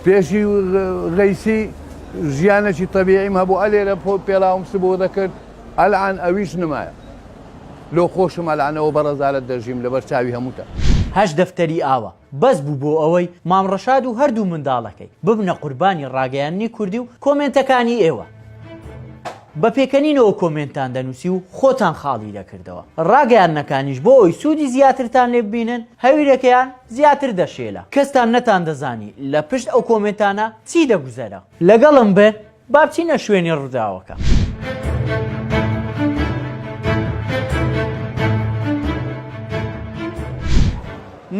پێشی غەیسی ژیانێکی تەبیعیم هەبوو ئەلێرە پێڵاوم سبوو دەکرد ئەلعان ئەویش نمایە لۆ خۆشم ئەلعانەوە بەڕەزالت دەژیم لەبەر چاوی هەمووتە. هەش دەفتەری ئاوە بەس بوو بۆ ئەوەی مام ڕەشاد و هەردوو منداڵەکەی ببنە قوربانی ڕاگەیاندنی کوردی و کۆمنتەکانی ئێوە. بە پێکەنینەوە کۆمنتان دەنووسی و خۆتان خاڵی دەکردەوە. ڕاگەیاندنەکانیش بۆ ئەوی سوودی زیاترتان لێ ببینن هەویرەکەیان زیاتر دەشێلە. کەستان نەتان دەزانی لە پشت ئەو کۆمنتانە چی دەگوزەرە. لەگەڵم بێ با بچینە شوێنی ڕووداوەکە.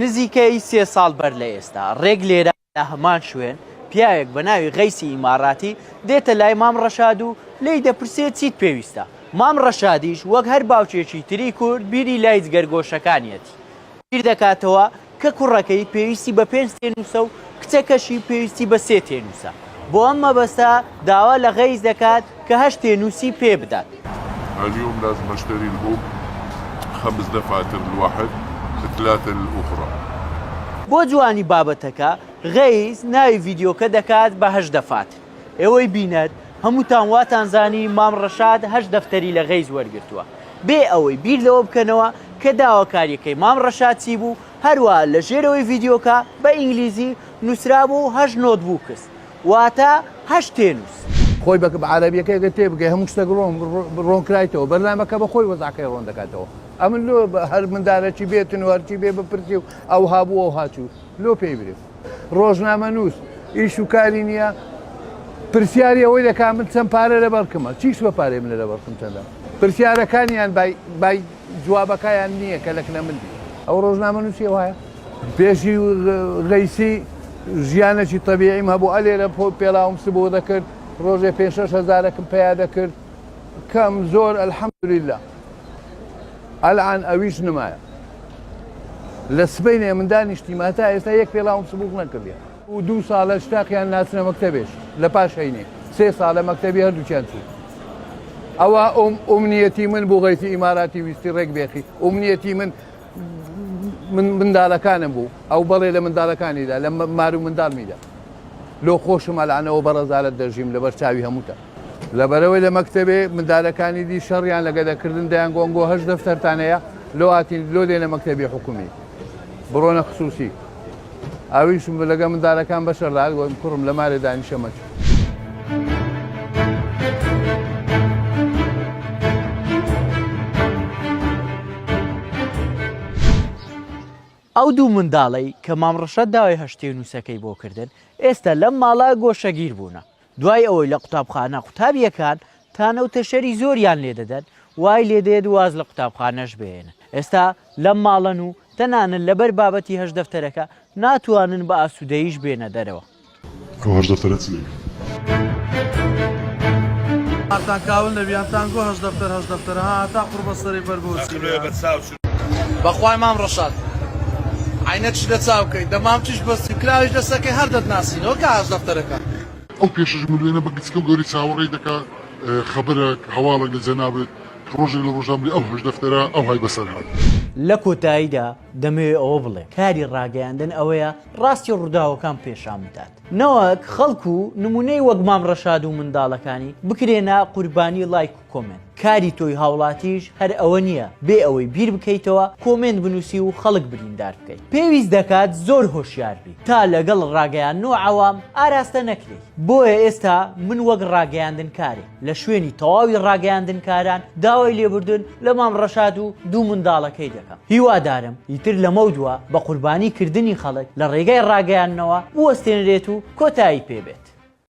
نزیکەی 3 ساڵ بەر لە ئێستا ڕێک لێرە لە هەمان شوێن پیاوێک بە ناوی غەیسی ئیماڕاتی دێتە لای مام ڕەشاد و لی دەپرسێت چیت پێویستە. مام ڕەشادیش وەک هەر باوچێکی تری کورد بیری لای جگەرگۆشەکانیەتی. بیر دەکاتەوە کە کوڕەکەی پێویستی بە 5 تێنووسە و کچەکەشی پێویستی بە 3 تێنووسە. بۆ ئەم مەبەستە داوا لە غەیز دەکات کە 8 تێنووسی پێ بدات. اليوم لازم اشتري البوب 5 دفاتر الواحد 3 الأخرى. بۆ جوانی بابەتەکە غەیز ناوی ڤیدیۆکە دەکات بە 8 دەفاتر. ئێوەی بینەت هەمووتان واتان زانی مام ڕەشاد 8 دەفتەری لە غەیز وەرگرتووە. بێ ئەوەی بیر لەوە بکەنەوە کە داواکاریەکەی مام ڕەشاد چی بوو هەروە لە ژێرەوەی ڤیدیۆکە بە ئینگلیزی نووسرا بوو 8 نۆتبووکس واتە 8 تێنووس. خۆی بە عەرەبیەکەی گە تێبگەی هەموو شتێک ڕۆنکرایتەوە بەرنامەکە بە خۆی وەزعەکەی ڕۆن دەکاتەوە. ئەمن لۆ هەر مندارەکی بێتن و هەرچی بێ بپرسی و ئەو هابووە و هاچوو لۆ پێی برێت. ڕۆژنامە نووس ئیش و کاری نییە پرسیاری ئەوەی دەکا من چەند پارە لەبەرکەمە چیش بە پارەی من لەبەرکەم چەندە. پرسیارەکانیان بای جوابەکەیان نییە کە لەکنە مندی. ئەو ڕۆژنامە نووسی وایە پێشی غەیسی ژیانێکی تەبیعیم هەبوو ئەلێرە پێڵاوم سبوو دەکرد ڕۆژێ 5-6 هەزارێکم پێیا دەکرد کەم زۆر ئەلحەمدولیلا. ئەلعان ئەویش نمایە لە سبەینێ من دانیشتیمە تا ئێستا یەک پێڵاوم سبووک نەکردیە و 2 ساڵە شتاقیان ناچنە مەکتەبێش لە پاش هەینێ 3 ساڵە مەکتەبی هەردووچیان چوو. ئەوە ئومنیەتی من بۆ غەیسی ئیماراتی ویستی ڕێک بێخی ئومنیەتی من منداڵەکانم بوو ئەو بەڵێ لە منداڵەکانیدا لە مار و منداڵمیدا لۆ خۆشم ئەلعانەوە بەڕەزالت دەژیم لەبەر چاوی هەمووتە. لەبەرەوەی لە مەکتەبێ منداڵەکانی دی شەڕیان لە گەدەکردن دەیان گۆنگۆ 8 دەفتەرتانەیە لۆ هاتین لۆ دێنە مەکتەبی حکومی بڕۆنە خصوصی. ئاویشم لەگە منداڵەکان بەشەر لاگۆم کوڕم لە مارێ دانیشە مەچ. ئەو دوو منداڵی کە مام ڕەشاد داوای 8 تێنووسەکەی بۆ کردن ئێستا لەم ماڵە گۆشەگیر بوونە. دوای ئەوەی لە قوتابخانە قوتابیەکان تانەوتە شەری زۆریان لێ دەدەن وای لێ دێت واز لە قوتابخانەش بێنە. ئێستا لەم ماڵەن و تەنانن لەبەر بابەتی 8 دەفتەرەکە ناتوانن بە ئاسوودەییش بێنە دەرەوە. ئەو 8 دەفتەرە چ لێ؟ هاتان کاول نەبیانتان گۆ 8 دەفتەر ها تا قڕ بەسەری بەر بۆچی بەخوای مام ڕەشاد عینەت لە چاوکەی دەمام چش بەستی کراویش دەسەکەی هەر دەتناسینەوە کە 8 دەفتەرەکە. ئەو پێشش ملوێنە بە گچکە و گەوری چاوەڕێی دەکا خەبەرێک هەواڵێک لە جەنابێت ڕۆژێک لە ڕۆژنامەی ئەو 8 دەفتەرە ئەو های بەسەر هات. لە کۆتاییدا دەمەوێت ئەوە بڵێ کاری ڕاگەیاندن ئەوەیە ڕاستی ڕووداوەکان پێشان بدات نەوەک خەڵکو و نمونەی وەک مام ڕەشاد و منداڵەکانی بکرێنە قوربانی لایک و کۆمنت. کاری تۆی هاوڵاتیش هەر ئەوە نییە بێ ئەوەی بیر بکەیتەوە کۆمنت بنووسی و خەڵک بریندار بکەیت. پێویست دەکات زۆر هۆشیار بی تا لەگەڵ ڕاگەیاندن و عەوام ئاراستە نەکرێت. بۆیە ئێستا من وەک ڕاگەیاندن کارێ لە شوێنی تەواوی ڕاگەیاندن کاران داوای لێبوردن لە مام ڕەشاد و دوو منداڵەکەی دەکەم. هیوادارم ئیتر لەمە دووە بە قوربانی کردنی خەڵک لە ڕێگای ڕاگەیاندنەوە بوەستێنرێت و کۆتایی پێبێت.